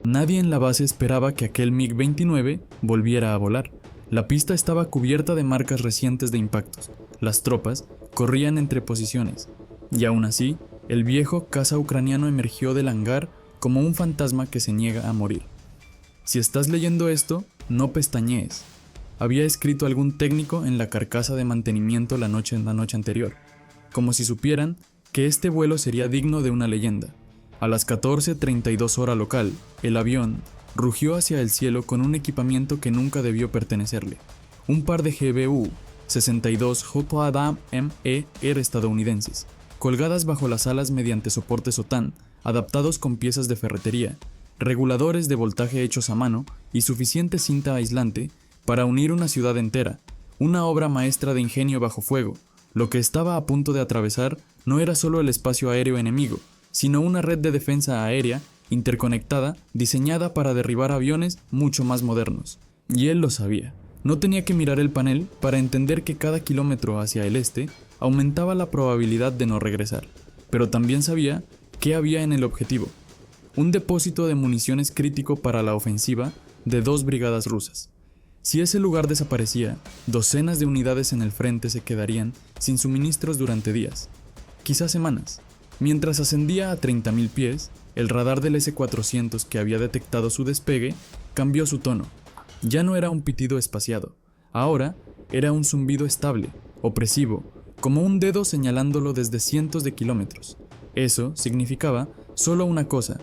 Nadie en la base esperaba que aquel MiG-29 volviera a volar. La pista estaba cubierta de marcas recientes de impactos. Las tropas corrían entre posiciones. Y aún así, el viejo caza ucraniano emergió del hangar como un fantasma que se niega a morir. Si estás leyendo esto, no pestañees. Había escrito algún técnico en la carcasa de mantenimiento la noche anterior, como si supieran que este vuelo sería digno de una leyenda. A las 14:32 hora local, el avión rugió hacia el cielo con un equipamiento que nunca debió pertenecerle. Un par de GBU-62 JADAM-ME estadounidenses, colgadas bajo las alas mediante soportes OTAN, adaptados con piezas de ferretería, reguladores de voltaje hechos a mano y suficiente cinta aislante para unir una ciudad entera, una obra maestra de ingenio bajo fuego. Lo que estaba a punto de atravesar no era solo el espacio aéreo enemigo, sino una red de defensa aérea interconectada, diseñada para derribar aviones mucho más modernos. Y él lo sabía. No tenía que mirar el panel para entender que cada kilómetro hacia el este aumentaba la probabilidad de no regresar. Pero también sabía qué había en el objetivo. Un depósito de municiones crítico para la ofensiva de 2 brigadas rusas. Si ese lugar desaparecía, docenas de unidades en el frente se quedarían sin suministros durante días, quizás semanas. Mientras ascendía a 30.000 pies, el radar del S-400 que había detectado su despegue cambió su tono. Ya no era un pitido espaciado, ahora era un zumbido estable, opresivo, como un dedo señalándolo desde cientos de kilómetros. Eso significaba solo una cosa: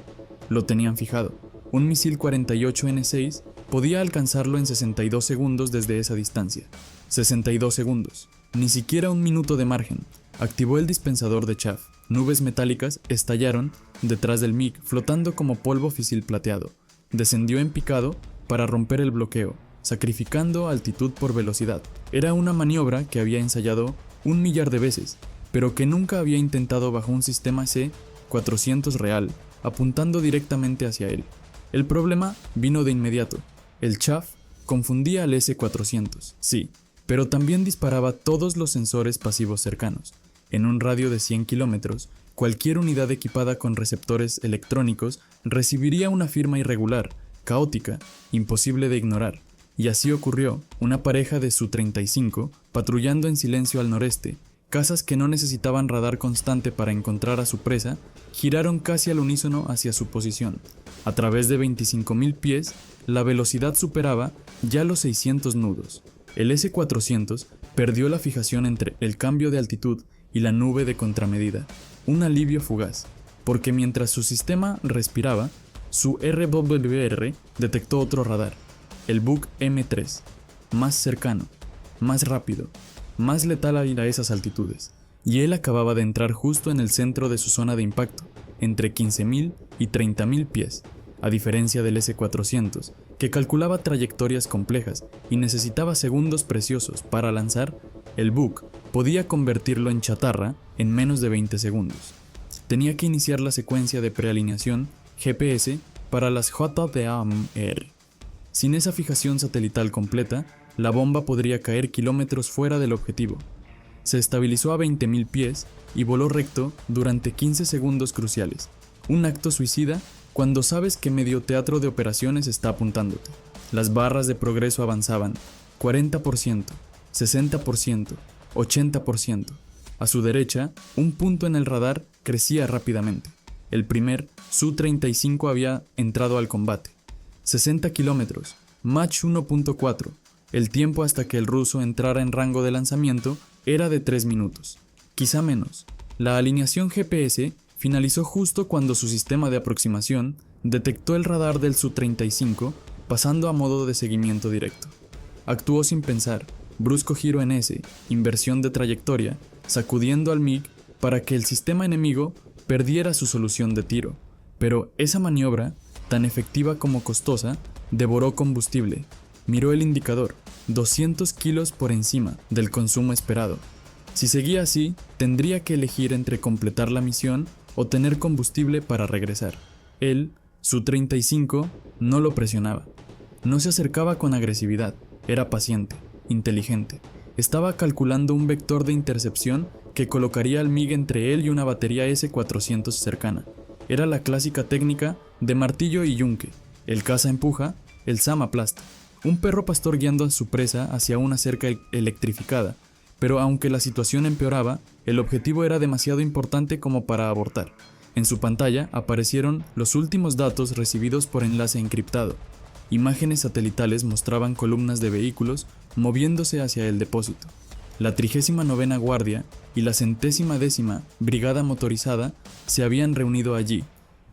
lo tenían fijado. Un misil 48N6 podía alcanzarlo en 62 segundos desde esa distancia. 62 segundos. Ni siquiera un minuto de margen. Activó el dispensador de chaff. Nubes metálicas estallaron detrás del MiG, flotando como polvo fisil plateado. Descendió en picado para romper el bloqueo, sacrificando altitud por velocidad. Era una maniobra que había ensayado 1 millar de veces, pero que nunca había intentado bajo un sistema C-400 real, apuntando directamente hacia él. El problema vino de inmediato. El chaff confundía al S-400, sí, pero también disparaba todos los sensores pasivos cercanos. En un radio de 100 kilómetros, cualquier unidad equipada con receptores electrónicos recibiría una firma irregular, caótica, imposible de ignorar. Y así ocurrió. Una pareja de Su-35, patrullando en silencio al noreste, cazas que no necesitaban radar constante para encontrar a su presa, giraron casi al unísono hacia su posición. A través de 25.000 pies, la velocidad superaba ya los 600 nudos. El S-400 perdió la fijación entre el cambio de altitud y la nube de contramedida, un alivio fugaz, porque mientras su sistema respiraba, su RWR detectó otro radar, el Buk M3, más cercano, más rápido, más letal a esas altitudes, y él acababa de entrar justo en el centro de su zona de impacto, entre 15.000 y 30.000 pies, a diferencia del S-400, que calculaba trayectorias complejas y necesitaba segundos preciosos para lanzar. El Buk podía convertirlo en chatarra en menos de 20 segundos. Tenía que iniciar la secuencia de prealineación GPS para las JDAM-R. Sin esa fijación satelital completa, la bomba podría caer kilómetros fuera del objetivo. Se estabilizó a 20.000 pies y voló recto durante 15 segundos cruciales. Un acto suicida cuando sabes que medio teatro de operaciones está apuntándote. Las barras de progreso avanzaban: 40%, 60%, 80%. A su derecha, un punto en el radar crecía rápidamente. El primer Su-35 había entrado al combate. 60 kilómetros, Mach 1.4. El tiempo hasta que el ruso entrara en rango de lanzamiento era de 3 minutos, quizá menos. La alineación GPS finalizó justo cuando su sistema de aproximación detectó el radar del Su-35, pasando a modo de seguimiento directo. Actuó sin pensar, brusco giro en S, inversión de trayectoria, sacudiendo al MiG para que el sistema enemigo perdiera su solución de tiro. Pero esa maniobra, tan efectiva como costosa, devoró combustible. Miró el indicador, 200 kilos por encima del consumo esperado. Si seguía así, tendría que elegir entre completar la misión o tener combustible para regresar. Él, Su-35, no lo presionaba. No se acercaba con agresividad, era paciente, inteligente. Estaba calculando un vector de intercepción que colocaría al MiG entre él y una batería S-400 cercana. Era la clásica técnica de martillo y yunque, El caza empuja, el SAM aplasta. Un perro pastor guiando a su presa hacia una cerca electrificada, pero aunque la situación empeoraba, el objetivo era demasiado importante como para abortar. En su pantalla aparecieron los últimos datos recibidos por enlace encriptado. Imágenes satelitales mostraban columnas de vehículos moviéndose hacia el depósito. La 39ª Guardia y la 110ª Brigada Motorizada se habían reunido allí,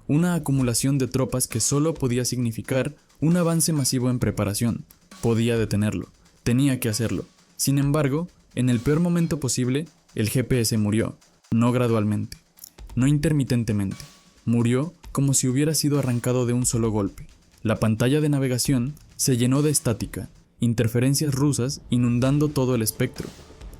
una acumulación de tropas que solo podía significar un avance masivo en preparación. Podía detenerlo, tenía que hacerlo. Sin embargo, en el peor momento posible, el GPS murió, no gradualmente, no intermitentemente. Murió como si hubiera sido arrancado de un solo golpe. La pantalla de navegación se llenó de estática, interferencias rusas inundando todo el espectro.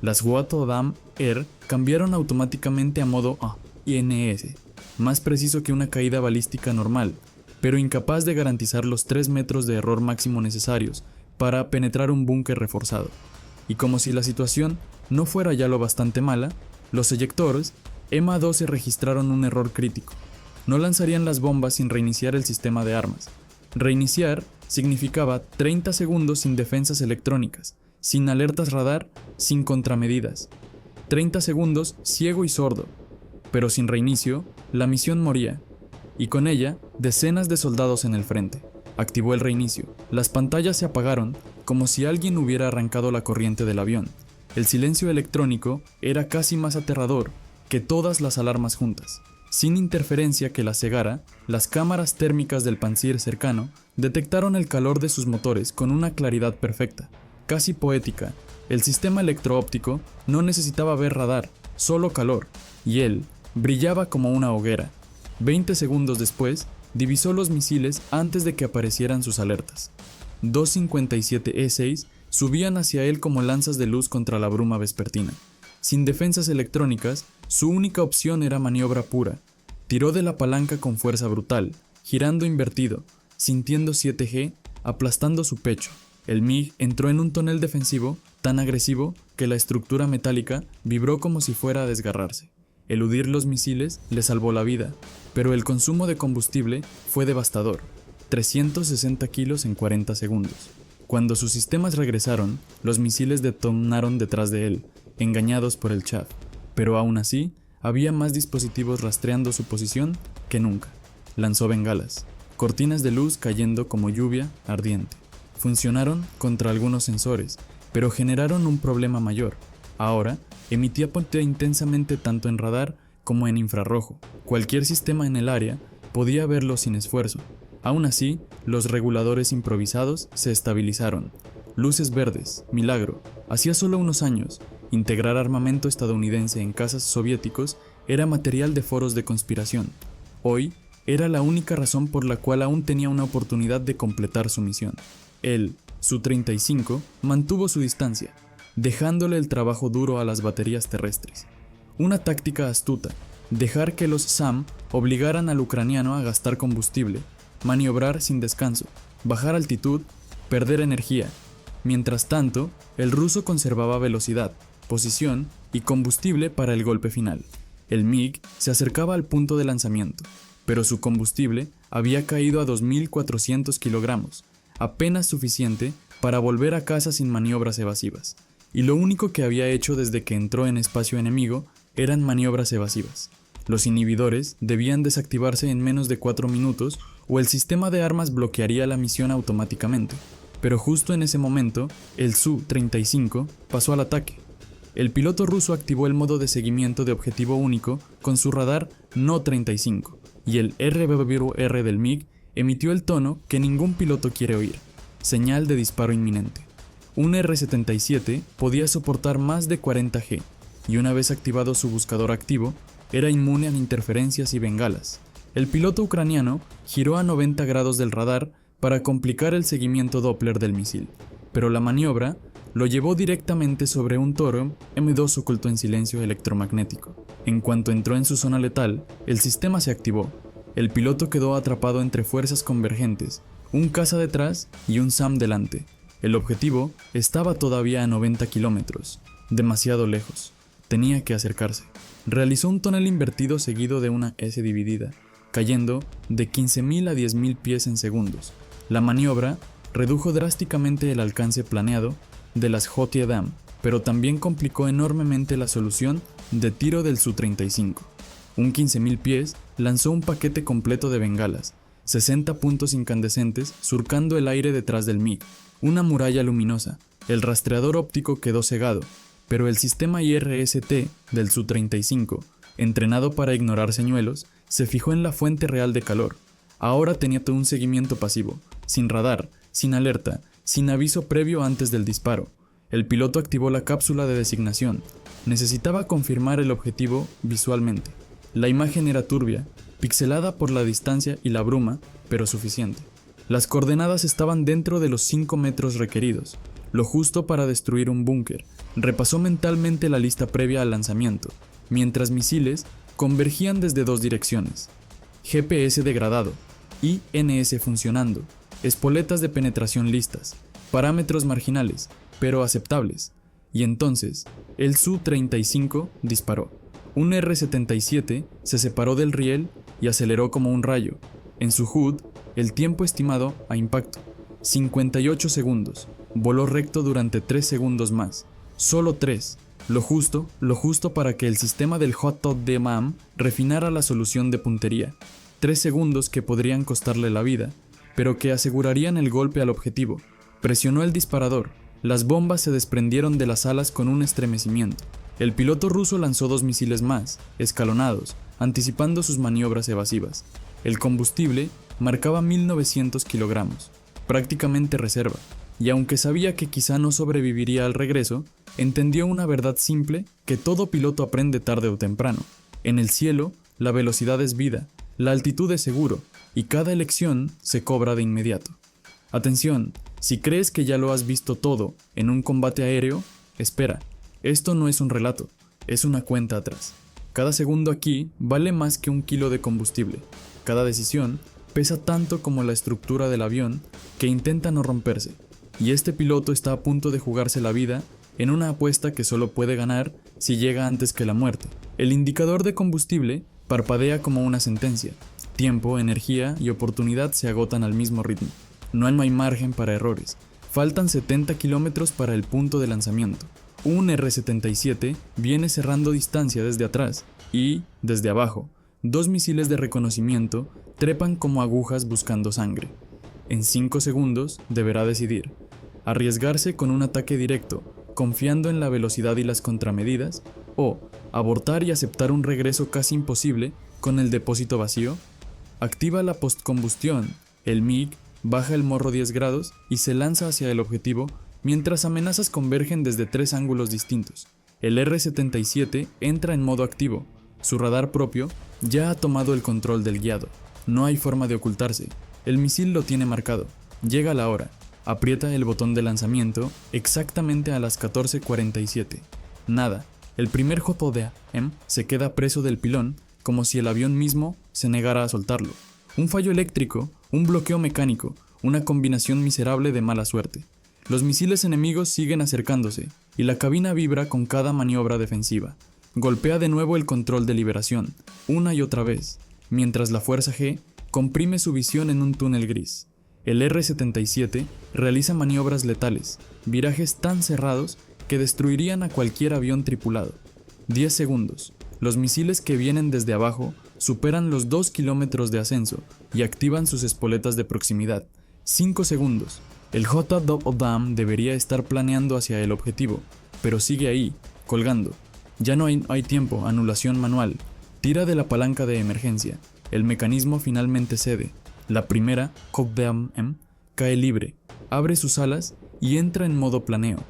Las Watodam Air cambiaron automáticamente a modo INS, más preciso que una caída balística normal, pero incapaz de garantizar los 3 metros de error máximo necesarios para penetrar un búnker reforzado. Y como si la situación no fuera ya lo bastante mala, los eyectores EMA-12 registraron un error crítico. No lanzarían las bombas sin reiniciar el sistema de armas. Reiniciar significaba 30 segundos sin defensas electrónicas, sin alertas radar, sin contramedidas. 30 segundos ciego y sordo. Pero sin reinicio, la misión moría, y con ella, decenas de soldados en el frente. Activó el reinicio. Las pantallas se apagaron, como si alguien hubiera arrancado la corriente del avión. El silencio electrónico era casi más aterrador que todas las alarmas juntas. Sin interferencia que la cegara, las cámaras térmicas del Panzir cercano detectaron el calor de sus motores con una claridad perfecta, casi poética. El sistema electro-óptico no necesitaba ver radar, solo calor, y él brillaba como una hoguera. 20 segundos después, divisó los misiles antes de que aparecieran sus alertas. 257 E-6 subían hacia él como lanzas de luz contra la bruma vespertina. Sin defensas electrónicas, su única opción era maniobra pura. Tiró de la palanca con fuerza brutal, girando invertido, sintiendo 7G, aplastando su pecho. El MiG entró en un tonel defensivo tan agresivo que la estructura metálica vibró como si fuera a desgarrarse. Eludir los misiles le salvó la vida, pero el consumo de combustible fue devastador, 360 kilos en 40 segundos. Cuando sus sistemas regresaron, los misiles detonaron detrás de él, engañados por el chaff, pero aún así, había más dispositivos rastreando su posición que nunca. Lanzó bengalas, cortinas de luz cayendo como lluvia ardiente. Funcionaron contra algunos sensores, pero generaron un problema mayor. Ahora, emitía potencia intensamente tanto en radar como en infrarrojo. Cualquier sistema en el área podía verlo sin esfuerzo. Aún así, los reguladores improvisados se estabilizaron. Luces verdes, milagro. Hacía solo unos años, integrar armamento estadounidense en cazas soviéticos era material de foros de conspiración. Hoy, era la única razón por la cual aún tenía una oportunidad de completar su misión. Él, Su-35, mantuvo su distancia, dejándole el trabajo duro a las baterías terrestres. Una táctica astuta, dejar que los SAM obligaran al ucraniano a gastar combustible, maniobrar sin descanso, bajar altitud, perder energía. Mientras tanto, el ruso conservaba velocidad, posición y combustible para el golpe final. El MiG se acercaba al punto de lanzamiento, pero su combustible había caído a 2.400 kilogramos, apenas suficiente para volver a casa sin maniobras evasivas. Y lo único que había hecho desde que entró en espacio enemigo eran maniobras evasivas. Los inhibidores debían desactivarse en menos de 4 minutos o el sistema de armas bloquearía la misión automáticamente. Pero justo en ese momento, el Su-35 pasó al ataque. El piloto ruso activó el modo de seguimiento de objetivo único con su radar No-35 y el RBR del MiG emitió el tono que ningún piloto quiere oír, señal de disparo inminente. Un R-77 podía soportar más de 40 G y una vez activado su buscador activo, era inmune a interferencias y bengalas. El piloto ucraniano giró a 90 grados del radar para complicar el seguimiento Doppler del misil, pero la maniobra lo llevó directamente sobre un Toro M2 oculto en silencio electromagnético. En cuanto entró en su zona letal, el sistema se activó. El piloto quedó atrapado entre fuerzas convergentes, un caza detrás y un SAM delante. El objetivo estaba todavía a 90 kilómetros, demasiado lejos. Tenía que acercarse. Realizó un tonel invertido seguido de una S dividida. cayendo de 15.000 a 10.000 pies en segundos. La maniobra redujo drásticamente el alcance planeado de las Hottie-Dam, pero también complicó enormemente la solución de tiro del Su-35. Un 15.000 pies lanzó un paquete completo de bengalas, 60 puntos incandescentes surcando el aire detrás del MiG, una muralla luminosa. El rastreador óptico quedó cegado, pero el sistema IRST del Su-35, entrenado para ignorar señuelos, se fijó en la fuente real de calor. Ahora tenía todo un seguimiento pasivo, sin radar, sin alerta, sin aviso previo antes del disparo. El piloto activó la cápsula de designación. Necesitaba confirmar el objetivo visualmente. La imagen era turbia, pixelada por la distancia y la bruma, pero suficiente. Las coordenadas estaban dentro de los 5 metros requeridos, lo justo para destruir un búnker. Repasó mentalmente la lista previa al lanzamiento, mientras misiles convergían desde 2 direcciones. GPS degradado, INS funcionando, espoletas de penetración listas, parámetros marginales, pero aceptables. Y entonces, el Su-35 disparó. Un R-77 se separó del riel y aceleró como un rayo. En su HUD, el tiempo estimado a impacto, 58 segundos. Voló recto durante 3 segundos más. Solo 3. Lo justo para que el sistema del Hottie-Dam refinara la solución de puntería. 3 segundos que podrían costarle la vida, pero que asegurarían el golpe al objetivo. Presionó el disparador. Las bombas se desprendieron de las alas con un estremecimiento. El piloto ruso lanzó 2 misiles más, escalonados, anticipando sus maniobras evasivas. El combustible marcaba 1.900 kilogramos, prácticamente reserva, y aunque sabía que quizá no sobreviviría al regreso, entendió una verdad simple que todo piloto aprende tarde o temprano. En el cielo, la velocidad es vida, la altitud es seguro, y cada elección se cobra de inmediato. Atención, si crees que ya lo has visto todo en un combate aéreo, espera, esto no es un relato, es una cuenta atrás. Cada segundo aquí vale más que 1 kilo de combustible. Cada decisión pesa tanto como la estructura del avión que intenta no romperse. Y este piloto está a punto de jugarse la vida en una apuesta que solo puede ganar si llega antes que la muerte. El indicador de combustible parpadea como una sentencia. Tiempo, energía y oportunidad se agotan al mismo ritmo. No hay margen para errores. Faltan 70 kilómetros para el punto de lanzamiento. Un R-77 viene cerrando distancia desde atrás y, desde abajo, 2 misiles de reconocimiento trepan como agujas buscando sangre. En 5 segundos deberá decidir: arriesgarse con un ataque directo, confiando en la velocidad y las contramedidas, o abortar y aceptar un regreso casi imposible con el depósito vacío. Activa la postcombustión. El MiG baja el morro 10 grados y se lanza hacia el objetivo mientras amenazas convergen desde 3 ángulos distintos. El R-77 entra en modo activo. Su radar propio ya ha tomado el control del guiado. No hay forma de ocultarse. El misil lo tiene marcado. Llega la hora. Aprieta el botón de lanzamiento exactamente a las 14:47. Nada. El primer Hottie-Dam se queda preso del pilón como si el avión mismo se negara a soltarlo. Un fallo eléctrico, un bloqueo mecánico, una combinación miserable de mala suerte. Los misiles enemigos siguen acercándose y la cabina vibra con cada maniobra defensiva. Golpea de nuevo el control de liberación, una y otra vez, mientras la fuerza G comprime su visión en un túnel gris. El R-77 realiza maniobras letales, virajes tan cerrados que destruirían a cualquier avión tripulado. 10 segundos. Los misiles que vienen desde abajo superan los 2 kilómetros de ascenso y activan sus espoletas de proximidad. 5 segundos. El Hottie-Dam debería estar planeando hacia el objetivo, pero sigue ahí, colgando. Ya no hay tiempo, anulación manual. Tira de la palanca de emergencia. El mecanismo finalmente cede. La primera, Hottie-Dam, cae libre, abre sus alas y entra en modo planeo.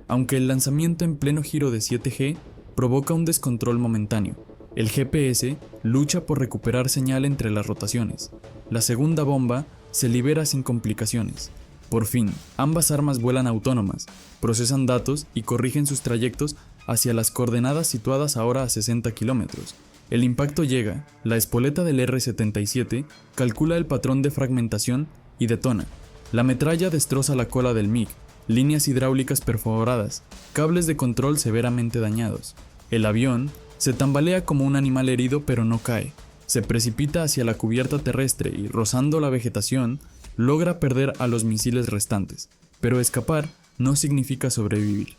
Aunque el lanzamiento en pleno giro de 7G provoca un descontrol momentáneo, el GPS lucha por recuperar señal entre las rotaciones. La segunda bomba se libera sin complicaciones. Por fin, ambas armas vuelan autónomas, procesan datos y corrigen sus trayectos hacia las coordenadas situadas ahora a 60 kilómetros. El impacto llega, la espoleta del R-77 calcula el patrón de fragmentación y detona. La metralla destroza la cola del MiG, líneas hidráulicas perforadas, cables de control severamente dañados. El avión se tambalea como un animal herido pero no cae. Se precipita hacia la cubierta terrestre y, rozando la vegetación, logra perder a los misiles restantes, pero escapar no significa sobrevivir.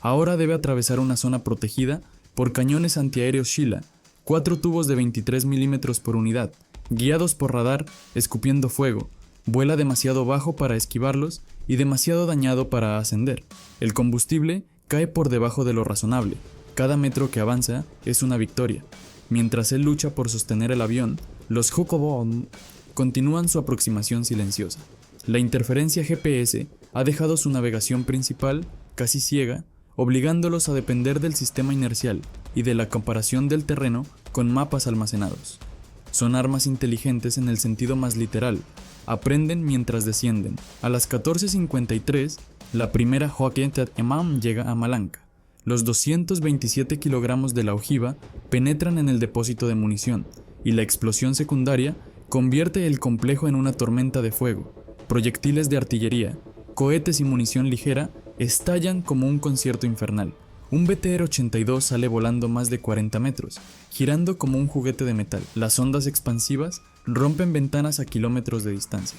Ahora debe atravesar una zona protegida por cañones antiaéreos Sheila, 4 tubos de 23 milímetros por unidad, guiados por radar, escupiendo fuego. Vuela demasiado bajo para esquivarlos y demasiado dañado para ascender. El combustible cae por debajo de lo razonable. Cada metro que avanza es una victoria. Mientras él lucha por sostener el avión, los Hukobon continúan su aproximación silenciosa. La interferencia GPS ha dejado su navegación principal casi ciega, obligándolos a depender del sistema inercial y de la comparación del terreno con mapas almacenados. Son armas inteligentes en el sentido más literal. Aprenden mientras descienden. A las 14:53, la primera Hokientat Emam llega a Malanca. Los 227 kilogramos de la ojiva penetran en el depósito de munición, y la explosión secundaria convierte el complejo en una tormenta de fuego. Proyectiles de artillería, cohetes y munición ligera estallan como un concierto infernal. Un BTR-82 sale volando más de 40 metros, girando como un juguete de metal. Las ondas expansivas rompen ventanas a kilómetros de distancia.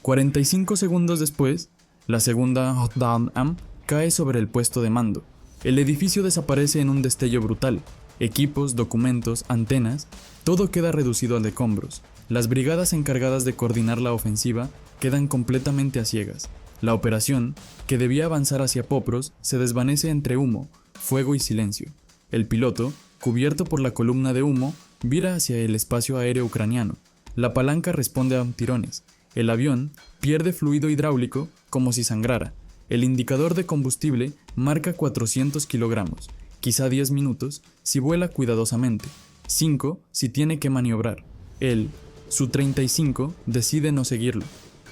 45 segundos después, la segunda Hotdan-Am cae sobre el puesto de mando. El edificio desaparece en un destello brutal. Equipos, documentos, antenas, todo queda reducido a escombros. Las brigadas encargadas de coordinar la ofensiva quedan completamente a ciegas. La operación, que debía avanzar hacia Popros, se desvanece entre humo, fuego y silencio. El piloto, cubierto por la columna de humo, vira hacia el espacio aéreo ucraniano. La palanca responde a tirones. El avión pierde fluido hidráulico como si sangrara. El indicador de combustible marca 400 kilogramos, quizá 10 minutos si vuela cuidadosamente, 5 si tiene que maniobrar. Él, su 35, decide no seguirlo.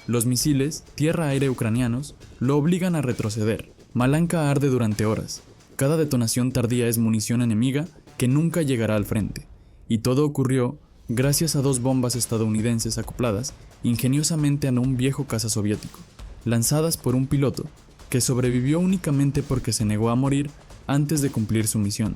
Los misiles tierra-aire ucranianos lo obligan a retroceder. Malanca arde durante horas. Cada detonación tardía es munición enemiga que nunca llegará al frente. Y todo ocurrió gracias a 2 bombas estadounidenses acopladas ingeniosamente a un viejo caza soviético, lanzadas por un piloto que sobrevivió únicamente porque se negó a morir antes de cumplir su misión.